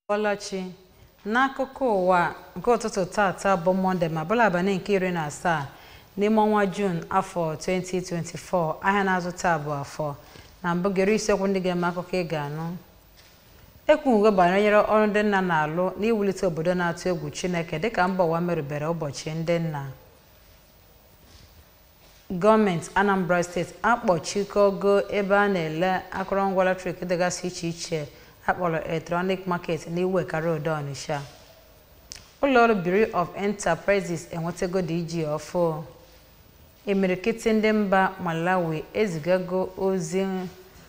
Olachi n'akụkọ ụwa nke ụtụtụ tata bụ Mọnde ma bụla abalị nke 17 n'ime ọnwa June afọ 2024. Ahịa na-azụta bụ afọ na mbụgere isiokwu ndị ga-eme akụkọ ị ga-anụ. Ekwugo banyere ọrụ ndị nna na-alụ n'iwulite obodo na-atụ egwu Chineke dịka mba ụwa merụbere ụbọchị ndị nna. Gọọmenti Anambra Steeti akpọchikogo ebe a na-ele akụrụngwa latrik dịgasị iche iche akpọrọ Electronic Market n'iwu Ekara Odo Onitsha. Ụlọọrụ Bureau of Enterprises enwetago DG ọfụ. Imirikiti ndị mba Malawi ezigago ozi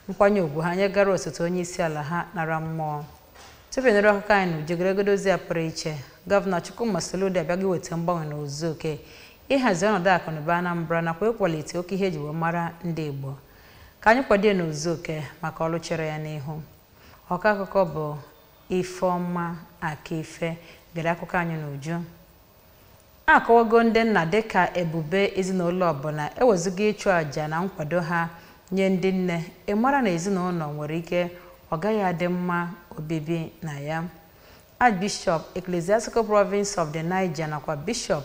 nkwanye ugwu ha nyegara osote onye isi ala ha nara mmụọ. Tupu nere akụkọ anyị n'ujegoregodo ozi a pụrụ iche, Gọvanọ Chukwuma Soludo abịaghị weta mgbanwe n'ozuoke ịhazi ọnọdụ akụnụba Anambra nakwa ịkwalite oke ihe eji wee mara ndị Igbo. Ka anyị kwado n'ozuoke maka ọrụ chere ya n'ihu. Ọka akụkọ bụ Ifeọma Akife gere akụkọ anyị n'uju. Akọwago ndị nna dịka ebube ezinụlọ ọbụla ewezuga ịchụ àjà na nkwado ha nye ndị nne ịmara na ezinụlọ nwere ike ọ gaghị adị mma obibi na ya. Archbishop Ecclesiastical Province of the Niger nakwa Bishop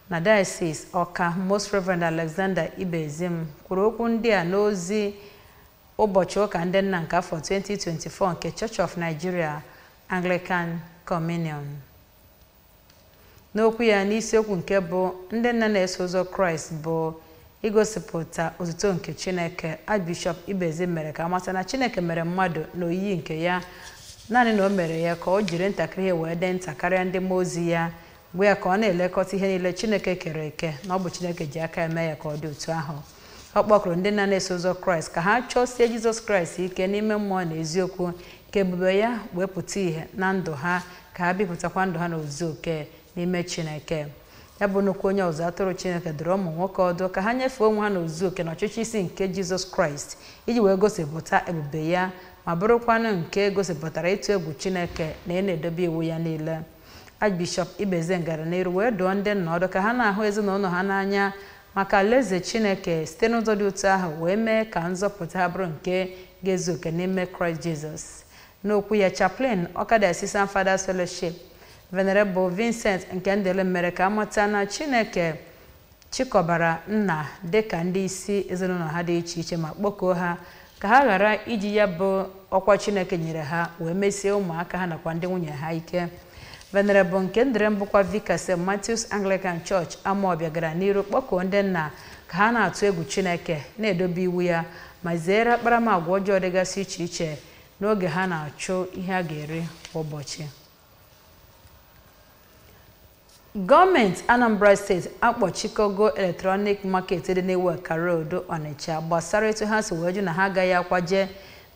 na Diocese Ọka Most Reverend Alexander Ibezim kwuru okwu ndị a n'ozi ụbọchị ụka ndị nna nke afọ 2024 nke Church of Nigeria Anglican Communion. N'okwu ya n'isiokwu nke bụ ndị nna na-eso ụzọ Kraịst bụ igosipụta otuto nke Chineke, Archbishop Ibezim mere ka amata na Chineke mere mmadụ n'oyiyi nke ya, naanị na o mere ya ka o jiri ntakịrị ihe wee dị nta karịa ndị mmụọ ozi ya, gwa ya ka ọ na-elekọta ihe niile Chineke kere eke na ọ bụ Chineke ji aka eme ya ka ọ dị otu ahụ. Ọ kpọkụrụ ndị nna na-eso ụzọ Kraịst ka ha chọsie Jizọs Kraịst ike n'ime mmụọ na eziokwu ka ebube ya wee pụta ihe na ndụ ha, ka ha bipụtakwa ndụ ha n'ozuzu oke n'ime Chineke. Ya bụ nnukwu onye ọzọ atụrụ Chineke dụrụ ụmụ nwoke ọdụ ka ha nyefee onwe ha n'ozuzu oke n'ọchịchị isi nke Jizọs Kraịst iji wee gosipụta ebube ya ma bụrụkwanụ nke gosipụtara ịtụ egwu Chineke na na-edobe iwu ya niile. Archbishop Ibezim gara n'iru wee dụọ ndị nna ọdụ ka ha na-ahụ ezinụlọ ha n'anya maka alaeze Chineke site n'ụzọ dị otu ahụ wee mee ka nzọpụta ha bụrụ nke ga-ezu oke n'ime Kraịst Jizọs. N'okwu ya, Chaplain Ọkada Assistant Fathers Fellowship Venerable Vincent nke Ndele mere ka amata na Chineke chịkọbara nna dịka ndị isi ezinụlọ ha dị iche iche ma kpọkuo ha ka ha ghara iji ya bụ ọkwa Chineke nyere ha wee mesie ụmụaka ha nakwa ndị nwunye ha ike. Venerable nke Ndere mbụkwa Vicar St. Matthew's Anglican Church Amawbia gara n'iru kpọkuo ndị nna ka ha na-atụ egwu Chineke na-edobe iwu ya ma zeere akparamagwa ọjọọ dịgasị iche iche n'oge ha na-achụ ihe a ga-eri kwa ụbọchị. Gọọmenti Anambra Steeti akpọchikogo Electronic Market dị n'iwu Ekara Odo Onitsha gbasara etu ha si wee jụ na ha agaghị akwaje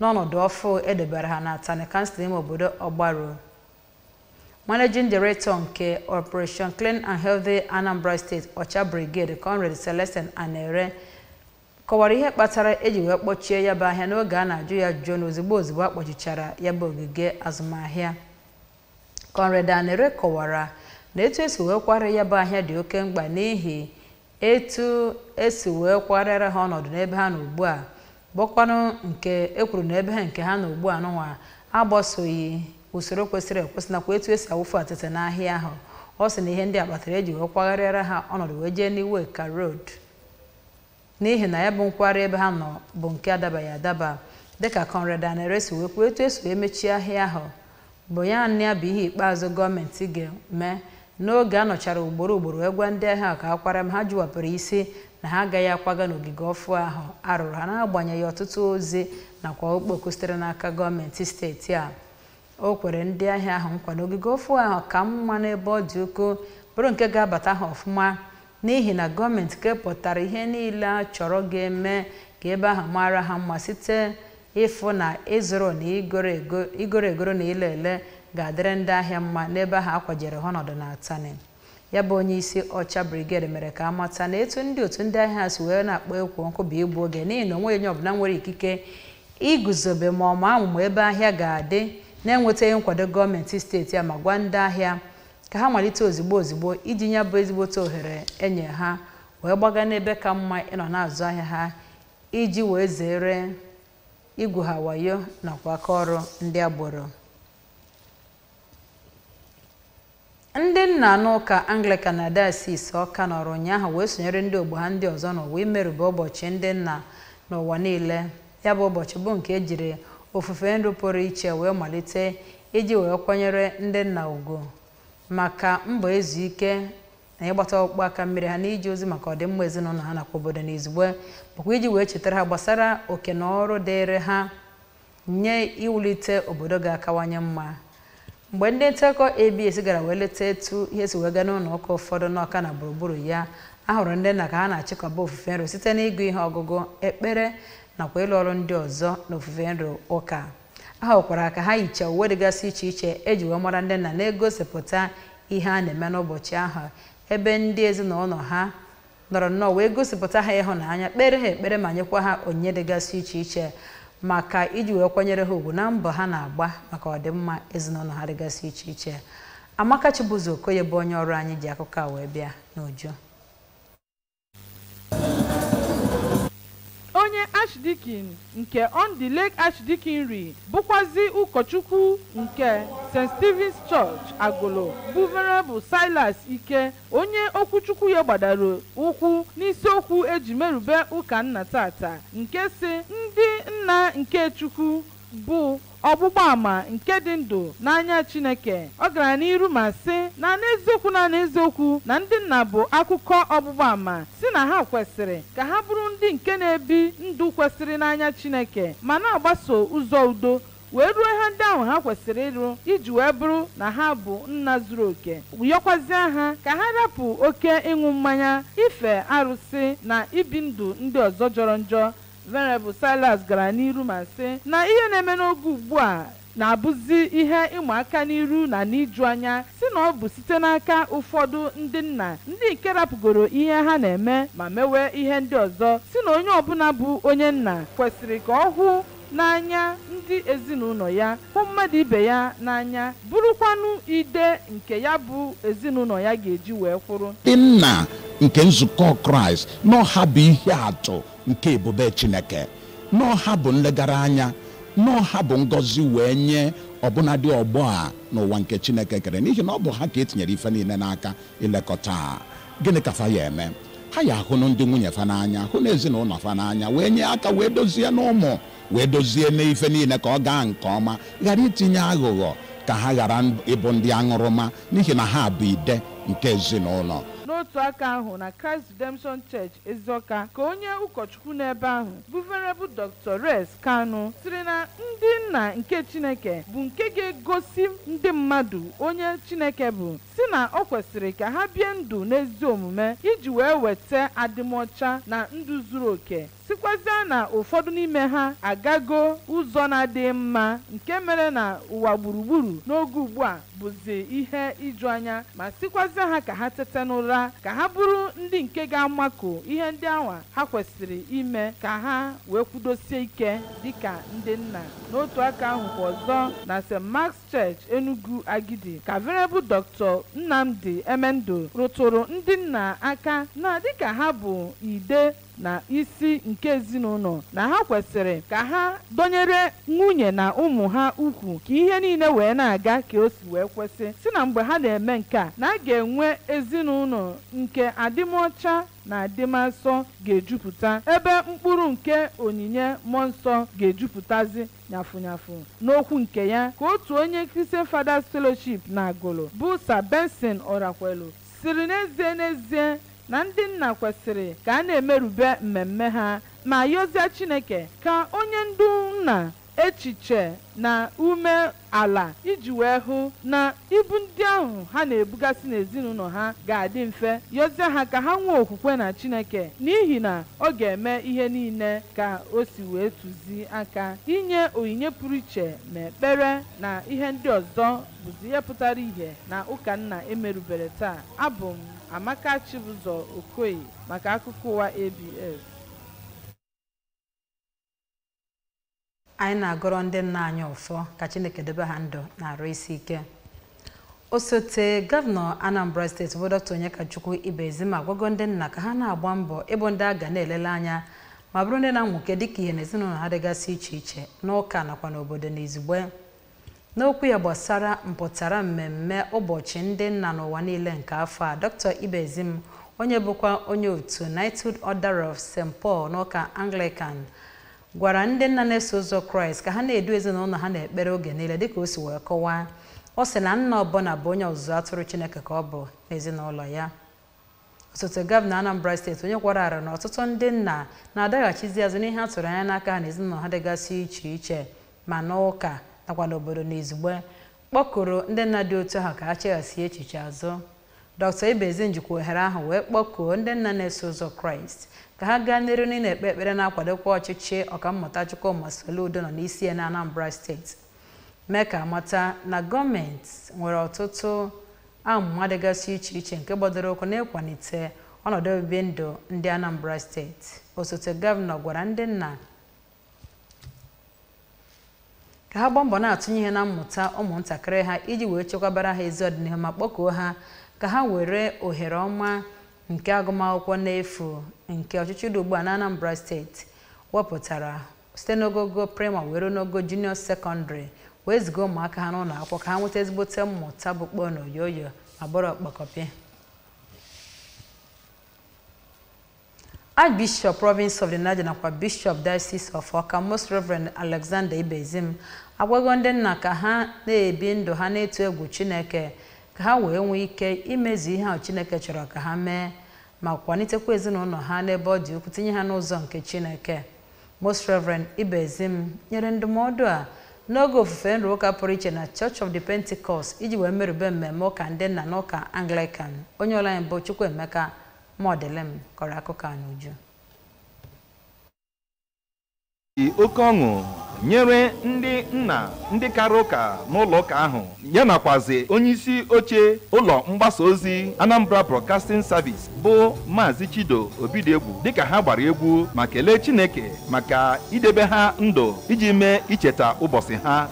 n'ọnọdụ ọfụ edebere ha na Atani Council ime obodo Ọgbaru. Managing Director nke Operation Clean and Healthy Anambra State Ọcha Brigade Conrad Celestin Anere kọwara ihe kpatara eji wee kpọchie ya bụ ahịa n'oge a na-ajụ ya ajụjụ ozugbo akpọchichara ya bụ ogige azụmahịa. Conrad Anere kọwara na etu esi wee kwara ya bụ ahịa dị oke mkpa n'ihi etu esi wee kwarịara ha ọnọdụ n'ebe ha nọ ugbu a bụkwanụ nke ekwuru na ebe ha nke ha nọ ugbu a nụnwa agbasoghị usoro kwesịrị ekwesị nakwa etu esi awụfu atịtị n'ahịa ahụ. Ọ sị na ihe ndị a kpatara eji wee kwagharịara ha ọnọdụ wee jee n'iwu Ekara Road n'ihi na ya bụ nkwari ebe ha nọ bụ nke adabaghị adaba. Dịka Conrad Anere si wee kwuo, etu esi wee mechie ahịa ahụ bụ ya nne ya bụ ihe ikpeazụ gọọmenti ga-eme n'oge a nọchara ugboro wee gwa ndị ahịa ka akwara m ha jụwapụrụ isi na ha agaghị akwaga n'ogige ọfụ ahụ arụrụ ha n'agbanyeghị ọtụtụ ozi nakwa okpoko sitere n'aka gọọmenti steeti a. O kwere ndị ahịa ahụ nkwa na ogige ọfụ ahụ ka mma n'ebe ọ dị ukwuu bụrụ nke ga-abata ha ọfụma n'ihi na gọọmenti kepụtara ihe niile a chọrọ ga-eme ka ebe ahụ mara ha mma site ịfụ na ịzụrụ na igoro egoro na ile ele ga-adịrị ndị ahịa mma n'ebe ahụ akwajere ha ọnọdụ na Atani. Ya bụ onye isi Ọcha Brigade mere ka amata na etu ndị otu ndị ahịa si wee na-akpọ ekwo nkụ bụ igbu oge n'ihi na onwe onye ọbụla nwere ikike iguzobe ma ọma amụma ebe ahịa ga-adị na-enwetaghị nkwado gọọmenti steeti a ma gwa ndị ahịa ka ha malite ozugbo iji nye bụ ezigbote ohere enye ha wee gbaga n'ebe ka mma ịnọ na-azụ ahịa ha iji wee zere igwu ha wayo nakwa aka ọrụ ndị agboro. ndị nna n'ụka Anglican na Diocese Ọka nọrọ ụnyaahụ wee sonyere ndị ogbo ha ndị ọzọ n'ụwa imerube ụbọchị ndị nna n'ụwa niile. Ya bụ ụbọchị bụ nke ejiri ofufe nri pụrụ iche wee malite iji wee kwanyere ndị nna ugwu maka mbọ ezu ike na ịgbata ọkpụkpụ aka mmiri ha n'iji ozi maka ọdịmma ezinụlọ ha nakwa obodo n'izugbe bụkwa iji wee chetara ha gbasara oke na ọrụ dịịrị ha nye iwulite obodo ga-akawanye mma. Mgbe ndị ntekọ ABS gara wee leta etu ihe si wee gaa n'ụlọ ụka ụfọdụ n'Ọka na gburugburu ya, ahụrụ ndị nna ka ha na-achịkọba ofufe nri site n'ịgụ ihe ọgụgụ, ekpere nakwa ịlụ ọrụ ndị ọzọ n'ofufe nri ụka. Ahụkwara ka ha yicha uwe dịgasị iche iche eji wee mara ndị nna na-egosipụta ihe a na-eme n'ụbọchị ahụ, ebe ndị ezinụlọ ha nọrọ nnọọ wee gosipụta ha ịhụnanya, kpere ha ekpere ma nyekwa ha onyinye dịgasị iche iche maka iji wee kwanyere ha ugwu na mbọ ha na-agba maka ọdịmma ezinụlọ ha dịgasị iche iche. Amaka Chibuzo Okoye bụ onye ọrụ anyị ji akụkọ a wee bịa n'uju. Onye Archdeacon nke On the Lake Archdeaconry bụkwazi ụkọchukwu nke St. Stephen's Church Agolo bụ Venerable Silas Ike, onye okwuchukwu ya gbadaro ụkwụ n'isiokwu eji merube ụka nna tata nke si ndị nna nke Chukwu bụ ọgbụgba ama nke dị ndụ n'anya Chineke. Ọ gara n'iru ma sị na n'eziokwu na ndị nna bụ akụkọ ọgbụgba ama si na ha kwesịrị ka ha bụrụ ndị nke na-ebi ndụ kwesịrị n'anya Chineke ma na-agbaso ụzọ udo wee ruo ha ndị ahụ ha kwesịrị ịrụ iji wee bụrụ na ha bụ nna zuru oke. Yọkwazie ha ka ha rapụ oke ịṅụ mmanya, ife arụsị na ibi ndụ ndị ọzọ jọrọ njọ. Venerable Silas gara n'iru ma sị na ihe na-eme n'oge ugbu a na-abụzi ihe ịma aka n'iru na n'iju anya, si na ọ bụ site n'aka ụfọdụ ndị nna ndị nke rapụgoro ihe ha na-eme ma mewe ihe ndị ọzọ, si na onye ọbụla bụ onye nna kwesịrị ka ọ hụ n'anya ndị ezinụlọ ya, hụ mmadụ ibe ya n'anya, bụrụkwanụ ide nke ya bụ ezinụlọ ya ga-eji wee kwụrụ. Ndị nna nke nzukọ Kraịst n'ọha bụ ihe atụ nke ebube Chineke, n'ọha bụ nlegara anya, n'ọha bụ ngọzi wee nye ọbụnadị ọgbọ a n'ụwa nke Chineke kere, n'ihi na ọ bụ ha ka etinyere ife niile n'aka ilekọta ha. Gịnị ka fa ya eme? Ha ya ahụ ndị nwunye fa n'anya, hụ na ezinụlọ fa n'anya, wee nye aka wee dozie n'ụmụ, wee dozie n'ife niile ka ọ gaa nke ọma, ghara itinye aghụghọ, ka ha ghara ịbụ ndị aṅụrụma, n'ihi na ha bụ ide nke ezinụlọ. N'otu aka ahụ na Christ Redemption Church Ezioka ka onye ụkọchukwu n'ebe ahụ bụ Venerable Dr. Res Kanu sịrị na ndị nna nke Chineke bụ nke ga-egosi ndị mmadụ onye Chineke bụ, si na ọ kwesịrị ka ha bie ndụ n'ezi omume iji wee weta adịmọcha na ndụ zuru oke. Sikwazia na ụfọdụ n'ime ha agago ụzọ na-adịghị mma nke mere na ụwa gburugburu n'oge ugbu a bụzi ihe iju anya, ma sikwazia ha ka ha tete n'ụra, ka ha bụrụ ndị nke ga-amakụ ihe ndị awa ha kwesịrị ime ka ha wee kwudosie ike dịka ndị nna. N'otu aka ahụ kwa ọzọ na St. Mark's Church Enugu Agidi ka Venerable Dr. Nnamdi Emendo rụtụrụ ndị nna aka na dịka ha bụ ide na isi nke ezinụlọ na ha kwesịrị ka ha dọnyere nwunye na ụmụ ha ukwu ka ihe niile wee na-aga ka o si wee kwesị, si na mgbe ha na-eme nke a na a ga-enwe ezinụlọ nke adịmọcha na adịmasọ ga-ejupụta, ebe mkpụrụ nke onyinye mmụọ nsọ ga-ejupụtazi nyafụnyafụ. N'okwu nke ya ka otu onye Christian Fathers Fellowship na Agolo bụ Sir Benson Orakwelu siri n'ezie na ndị nna kwesịrị ka a na-emerube mmemme ha ma yọzie Chineke ka onye ndu nna echiche na ume ala iji wee hụ na ibu ndị ahụ ha na-ebugasị n'ezinụlọ ha ga-adị mfe, yọzie ha ka ha nwee okwukwe na Chineke, n'ihi na ọ ga-eme ihe niile ka o si wee tụzi aka. Inye onyinye pụrụ iche na ekpere na ihe ndị ọzọ bụzi ihe pụtara ihe na ụka nna emerubere taa. Abụ m Amaka Chibuzo Okoye maka akụkọ ụwa ABS. Anyị na-agọrọ ndị nna anyị ọfọ ka Chineke debe ha ndụ na arụ isi ike. Osote Gọvanọ Anambra Steeti bụ Dr. Onyekachukwu Ibezima agwago ndị nna ka ha na-agba mbọ ịbụ ndị a ga na-elele anya ma bụrụ ndị na-anwụke dịka ihe n'ezinụlọ ha dịgasị iche iche n'ụka nakwa n'obodo n'izugbe. n'okwu ya gbasara mpụtara mmemme ụbọchị ndị nna n'ụwa niile nke afọ a, Dr. Ibezim, onye bụkwa onye otu Knighthood Order of St. Paul n'ụka Anglican, gwara ndị nna na-eso ụzọ Kraịst ka ha na-edu ezinụlọ ha n'ekpere oge niile dịka o si wee kọwaa. Ọ sị na nna ọbụla bụ onye ọzụzụ atụrụ Chineke ka ọ bụ n'ezinụlọ ya. Osote gọvanọ Anambra steeti onye kwara ara na ọtụtụ ndị nna na-adaghachizi azụ n'ihe a tụrụ anya n'aka ha n'ezinụlọ ha dịgasị iche iche ma n'ụka nakwa n'obodo n'izugbe, kpọkụrụ ndị nna dị otu ahụ ka ha cheghasị echiche azụ. Dr. Ibezim jikwa ohere ahụ wee kpọkuo ndị nna na-eso ụzọ Kraịst ka ha gaa n'iru na-ekpe ekpere na-akwadokwa ọchịchị ọkammụta Chukwuma Soludo nọ n'isi ya na Anambra steeti, mee ka amata na gọọmenti nwere ọtụtụ amụma dịgasị iche iche nke gbadoro ụkwụ n'ịkwalite ọnọdụ obibi ndụ ndị Anambra steeti. Osote gọvanọ gwara ndị nna ka ha gbaa mbọ na-atụnye ihe na mmụta ụmụntakịrị ha iji wee chekwabara ha ezi ọdịnihu ma kpọkuo ha ka ha were ohere ọma nke agụmakwụkwọ n'efu nke ọchịchị dị ugbu a na Anambra steeti wepụtara site n'ogogo prima were n'ogo junior secondary wee ziga ụmụaka ha n'ụlọ akwụkwọ ka ha nweta ezigbote mmụta bụ kpọọ n'oyoyo ma bụrụ ọkpakọpị. Archbishop Province of the Niger nakwa Bishop Diocese of Awka Most Reverend Alexander Ibezim agwago ndị nna ka ha na-ebi ndụ ha na-etu egwu Chineke ka ha wee nwee ike imezu ihe ahụ Chineke chọrọ ka ha mee ma kwalitekwa ezinụlọ ha n'ebe ọ dị ukwuu, tinye ha n'ụzọ nke Chineke. Most Reverend Ibezim nyere ndụmọdụ a n'oge ofufe nri ụka pụrụ iche na Church of the Pentecost iji wee merube mmemme ụka ndị nna n'ụka Anglican. Onye ọla anyị bụ Chukwuemeka Modelem kọrọ akụkọ a n'uju. Oke ọṅụ nyere ndị nna ndị kara ụka n'ụlọ ụka ahụ ya nakwazi onyeisi oche ụlọ mgbasa ozi Anambra Broadcasting Service bụ Maazị Chido Obidiegwu dịka ha gbara egwu ma kelee Chineke maka idebe ha ndụ iji mee icheta ụbọchị ha.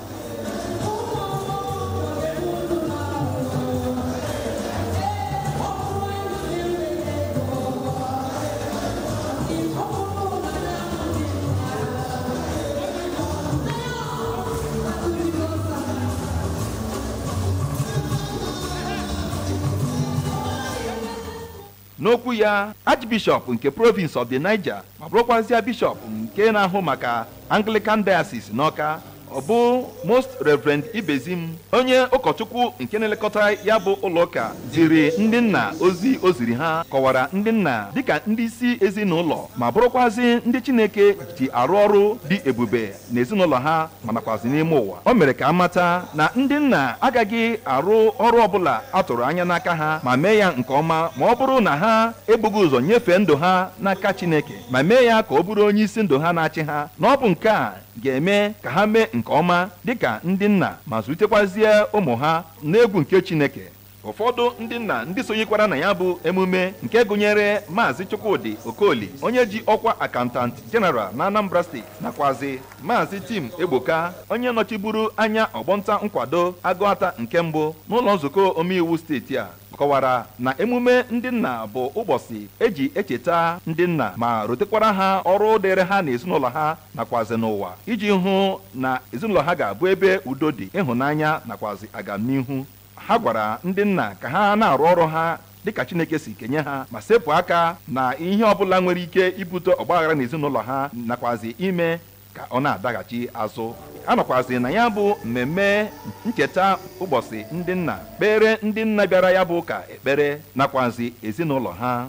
N'okwu ya, Archbishop nke Province of the Niger ma bụrụkwazịa Bishop nke na-ahụ maka Anglican Diocese n'Awka ọ bụ Most Reverend Ibezim, onye ụkọchukwu nke na-elekọta ya bụ ụlọụka, ziri ndị nna ozi o ziri ha, kọwara ndị nna dịka ndị isi ezinụlọ ma bụrụkwazị ndị Chineke ji arụ ọrụ dị ebube n'ezinụlọ ha ma nakwazi n'ime ụwa. O mere ka amata na ndị nna agaghị arụ ọrụ ọbụla a tụrụ anya n'aka ha ma mee ya nke ọma ma ọ bụrụ na ha ebughị ụzọ nyefee ndụ ha n'aka Chineke ma mee ya ka ọ bụrụ onye isi ndụ ha na-achị ha, na ọ bụ nke a ga-eme ka ha mee nke ọma dịka ndị nna ma zụlitekwazie ụmụ ha n'egwu nke Chineke. Ụfọdụ ndị nna ndị sonyekwara na ya bụ emume nke gụnyere Maazị Chukwudi Okoli, onye ji ọkwa Accountant General na Anambra Steeti, nakwazi Maazị Tim Egboka, onye nọchiburu anya ọgbọnta nkwado Agụata nke mbụ n'ụlọ nzukọ omeiwu steeti a, kọwara na emume ndị nna bụ ụbọchị eji echeta ndị nna ma rotekwara ha ọrụ dịrị ha na ezinụlọ ha nakwazi n'ụwa iji hụ na ezinụlọ ha ga-abụ ebe udo dị, ịhụnanya nakwazi agamnihu. Ha gwara ndị nna ka ha na-arụ ọrụ ha dịka Chineke si kenye ha ma sepụ aka na ihe ọbụla nwere ike ibute ọgbaghara n'ezinụlọ ha nakwazi ime ka ọ na-adaghachi azụ. A nọkwazi na ya bụ mmemme ncheta ụbọchị ndị nna kpere ndị nna bịara ya bụ ụka ekpere nakwazi ezinụlọ ha.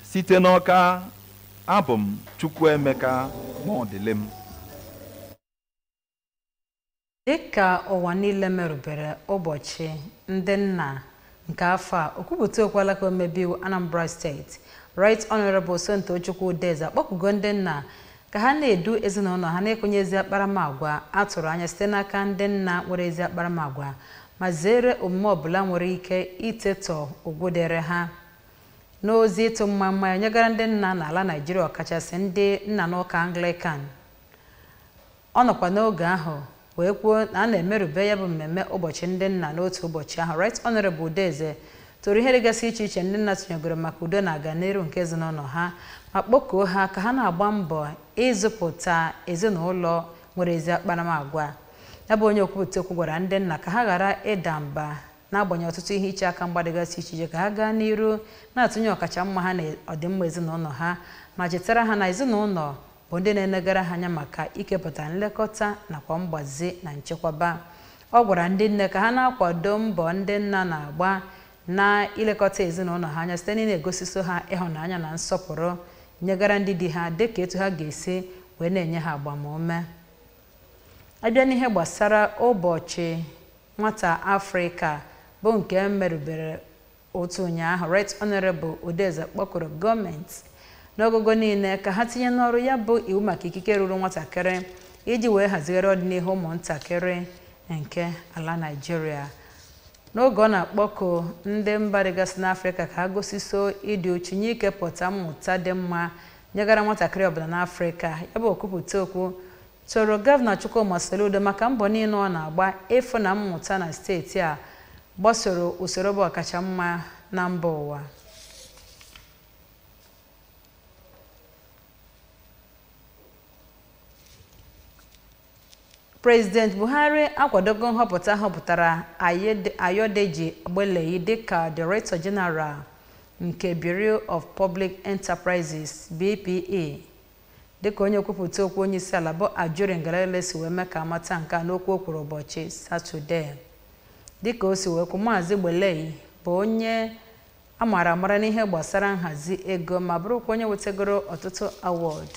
Site n'Awka, abụ m Chukwuemeka Modelem. Dịka ụwa niile merụbere ụbọchị ndị nna nke afọ a, okwupụta okwala ka omebe iwu Anambra steeti Right Honorable Sontochukwu Udeze akpọkugo ndị nna ka ha na-edu ezinụlọ ha na-ekwenye ezi akparamagwa atụrụ anya site n'aka ndị nna nwere ezi akparamagwa ma zere omume ọbụla nwere ike itetọ ugwu dịrị ha. N'ozi ịtụ mmamma ya nyegara ndị nna n'ala Naịjirịa ọkachasị ndị nna n'ụka Anglican, ọ nọkwa n'oge ahụ wee kwuo na a na-emerube ya bụ mmemme ụbọchị ndị nna n'otu ụbọchị ahụ. Right Honorable Udeze toro ihe dịgasị iche iche ndị nna tụnyegoro maka udo na aganiru nke ezinụlọ ha ma kpọkuo ha ka ha na-agba mbọ ịzụpụta ezinụlọ nwere ezi akparamagwa. ya bụ onye okwupụta okwu gwara ndị nna ka ha ghara ịda mba n'agbanyeghị ọtụtụ ihe iche aka mgba dịgasị iche iche ka ha gaa n'iru na-atụnye ọkacha mma ha na ọdịmma ezinụlọ ha ma chetara ha na ezinụlọ bụ ndị na-enegara ha anya maka ikepụta nlekọta nakwa mgbazi na nchekwaba. Ọ gwara ndị nne ka ha na-akwado mbọ ndị nna na-agba na ilekọta ezinụlọ ha anya site na-egosiso ha ịhụnanya na nsọpụrụ nyegara ndị di ha dịka etu ha ga-esi wee na-enye ha agbamume. Abịa n'ihe gbasara ụbọchị nwata Afrịka bụ nke merụbere otu ụnyaahụ, Right Honorable Udeze kpọkụrụ gọọmenti n'ogogo niile ka ha tinye n'ọrụ ya bụ iwu maka ikike ruru nwatakịrị iji wee hazigharị ọdịnihu ụmụntakịrị nke ala Naịjirịa. N'oge ọ na-akpọku ndị mba dịgasị n'Afrịka ka ha gosiso ịdị uchu nye ikepụta mmụta dị mma nyegara nwatakịrị ọbụla n'Afrịka, ya bụ okwupụta okwu toro Gọvanọ Chukwuma Soludo maka mbọ niile ọ na-agba ịfụ na mmụta na steeti a gbasoro usoro bụ ọkacha mma na mba ụwa. President Buhari akwadogo nhọpụta họpụtara Ayodeji Agbeleyi dịka Director General nke Bureau of Public Enterprises (BPE). Dịka onye okwupụta okwu onye isi ala bụ Ajuri Ngelale si wee mee ka amata nke a n'okwu o kwuru ụbọchị Satọde. Dịka o si wee kwu, Maazị Agbeleyi bụ onye amara amara n'ihe gbasara nhazi ego ma bụrụkwa onye wetegoro ọtụtụ award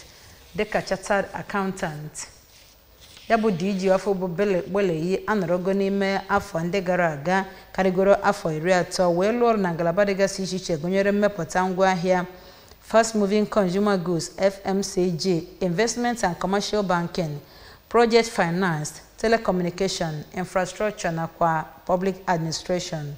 dịka Chartered Accountant. Ya bụ DG afọ bụ Agbeleyi anọrọgo n'ime afọ ndị gara aga karịgoro afọ 30 wee lụọ ọrụ na ngalaba dịgasị iche iche gụnyere mmepụta ngwaahịa, Fast Moving Consumer Goods FMCG, Investment and Commercial Banking, Project Finance, Telecommunication, Infrastructure nakwa Public Administration.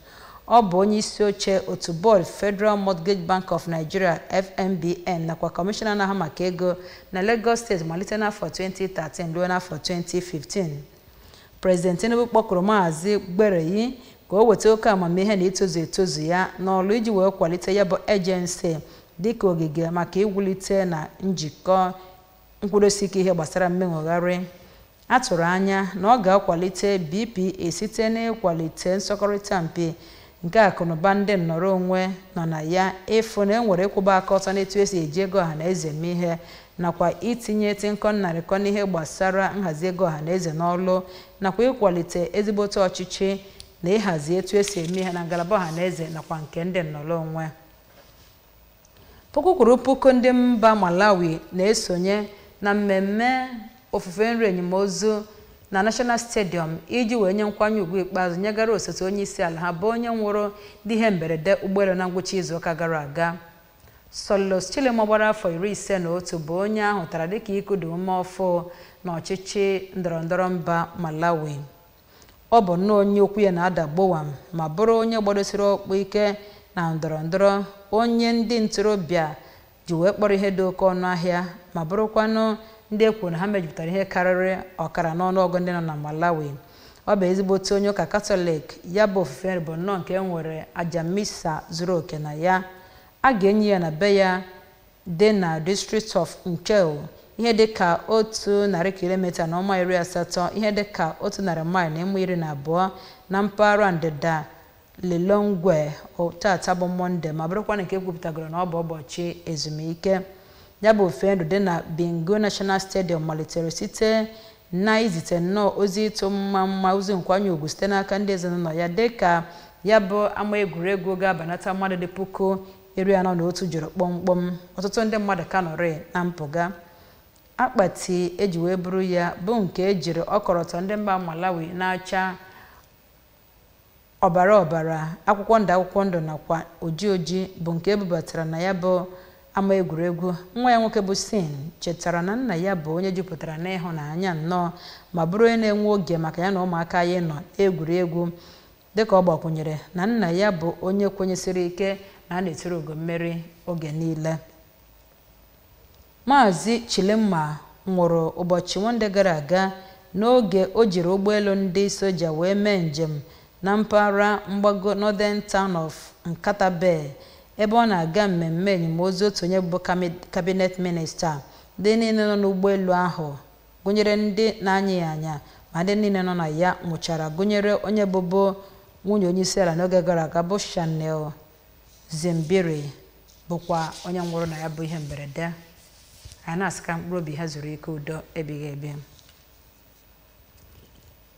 Ọ bụ onye isi oche otu Board Federal Mortgage Bank of Nigeria FMBN nakwa Commissioner na-ahụ maka ego na Lagos State malite n'afọ 2013 ruo n'afọ 2015. President Tinubu kpọkụrụ Maazị Agbeleyi ka o weta oke amamihe na itozu etozu ya n'ọrụ iji wee kwalite ya bụ agency dịka ogige maka iwulite na njikọ nkwụdosike ihe gbasara mmegharị. A tụrụ anya na ọ ga-akwalite BPA site n'ịkwalite nsọkọrịta mpi nke akụnụba ndị nnọrọ onwe nọ na ya, ịfụ na enwere ịkwụba aka ọtọ n'etu esi eji ego ọhaneze eme ihe nakwa itinye tinkọ nnarịkọ n'ihe gbasara nhazi ego ọhaneze n'ọlụ nakwa ịkwalite ezigbote ọchịchị na ịhazi etu esi eme ihe na ngalaba ọhaneze nakwa nke ndị nnọrọ onwe. Puku kwuru puku ndị mba Malawi na-esonye na mmemme ofufe nri enyimozu na National Stadium iji wee nye nkwanye ugwu ikpeazụ nyegara osote onye isi ala ha bụ onye nwụrụ n'ihe mberede ụgbọelu na ngwụcha izuụka gara aga. Solos Chilema gbara afọ 51 bụ onye ahụ tara dịka ikudu ume ọfụ na ọchịchị ndọrọndọrọ mba Malawi. Ọ bụ nnọọ onye okwu ya na-ada gbowam ma bụrụ onye gbadosiri ọkpụ ike na ndọrọndọrọ, onye ndị ntorobịa ji wee kpọrọ ihe dị oke ọnụ ahịa ma bụrụkwanụ ndị ekwu na ha mejupụtara ihe karịrị ọkara n'ọnụọgụ ndị nọ na Malawi. Ọ bụ ezigbote onye ụka Katọlik, ya bụ ofufe bụ nnọọ nke nwere aja misa zuru oke na ya. A ga-enye ya na be ya dị na District of Ncheu ihe dịka 100 kilomita na ọma 80, ihe dịka 100 maịlụ na 12 na mpaghara ndịda Lilongwe tata bụ Mọnde ma bụrụkwa nke ekwupụtagoro na ọ bụ ụbọchị ezumike. Ya bụ ofe ndụ dị na Bingo National Stadium malitere site na izite nnọọ ozi ịtụ mma ozi nkwanye ugwu site n'aka ndị ezinụlọ ya dịka ya bụ ama egwuregwu ga-abanata mmadụ dị 41,000 jụrụ kpọmkpọm. Ọtụtụ ndị mmadụ ka nọrị na mpụga. Akpati eji wee buru ya bụ nke ejiri ọkọlọtọ ndị mba Malawi na-acha ọbara akwụkwọ ndụ nakwa oji bụ nke ebubatara na ya bụ ama egwuregwu. Nwa ya nwoke bụ Sin chetara na nna ya bụ onye jupụtara n'ịhụnanya nnọọ ma bụrụ onye na-enwe oge maka ya na ụmụaka ya nọ egwuregwu, dịka ọ gbakwunyere na nna ya bụ onye kwenyesiri ike na a na-etiri ugo mmeri oge niile. Maazị Chilema nwụrụ ụbọchị Mọnde gara aga n'oge o jiri ụgbọelu ndị soja wee mee njem na mpaghara mgbago Northern Town of Nkata Bay ebe ọ na-aga mmemme enyimozu otu onye bụ cabinet minista. Ndị niile nọ n'ụgbọelu ahụ gụnyere ndị na-anya ya anya ma ndị niile nọ na ya nwụchara gụnyere onye bụbu nwunye onye isi ala n'oge gara aga bụ Chanel Zimbiri bụkwa onye nwụrụ na ya bụ ihe mberede. a na-asị ka mkpụrụ obi ha zuru ike udo ebighị ebi.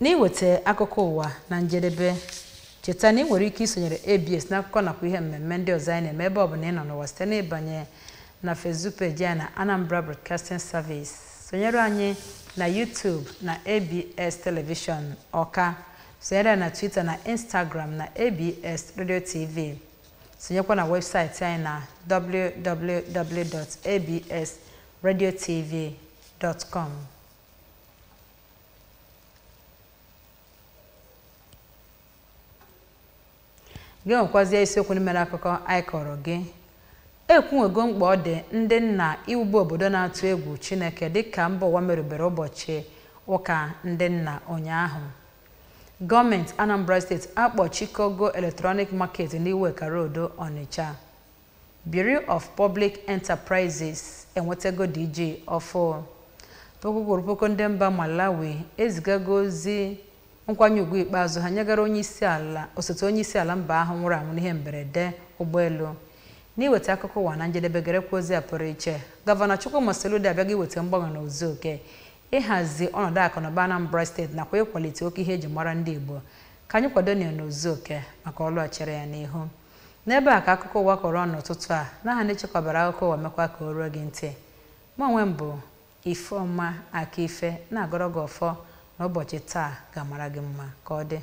N'iweta akụkọ ụwa na njedebe, cheta na ị nwere ike isonyere ABS n'akụkọ nakwa ihe mmemme ndị ọzọ anyị na-eme ebe ọ bụla ị nọ n'ụwa site n'ịbanye na Facebook page anyị na Anambra Broadcasting Service. Sonyere anyị na YouTube na ABS Television Ọka. Sonyere na Twitter na Instagram na ABS Radio TV. Sonyekwa na webụsaịtị anyị na www.absradiotv.com. Gị nwekwazie isiokwu n'ime akụkọ anyị kọrọ gị. Ekwuwego mkpa ọ dị ndị nna iwube obodo na-atụ egwu Chineke dịka mba ụwa merụbere ụbọchị ụka ndị nna ụnyaahụ. Gọọmenti Anambra Steeti akpọchikogo Electronic Market n'Iweka Road, Onitsha. Bureau of Public Enterprises enwetago DG ọfụ. Puku ndị mba Malawi ezigago ozi nkwanye ugwu ikpeazụ ha nyegara osote onye isi ala mba ahụ nwụrụ anwụ n'ihe mberede ụgbọelu. N'iweta akụkọ ụwa na njedebe gerekwa ozi a pụrụ iche, Gọvanọ Chukwuma Soludo abịaghị iweta mgbanwe n'ozu oke ịhazi ọnọdụ akụnụba Anambra Steeti nakwa ịkwalite oke ihe eji mara ndị Igbo. Ka anyị kwado n'ozu oke maka ọlụ chere ya n'ihu. N'ebe a ka akụkọ ụwa kọrọ n'ụtụtụ a n'aha ndị chekwabara akụkọ ụwa mekwa ka o ruo gị ntị. Mụ onwe m bụ Ifeọma Akife na-agọrọ gị ọfọ n'ụbọchị taa ga-amara gị mma ka ọ dị.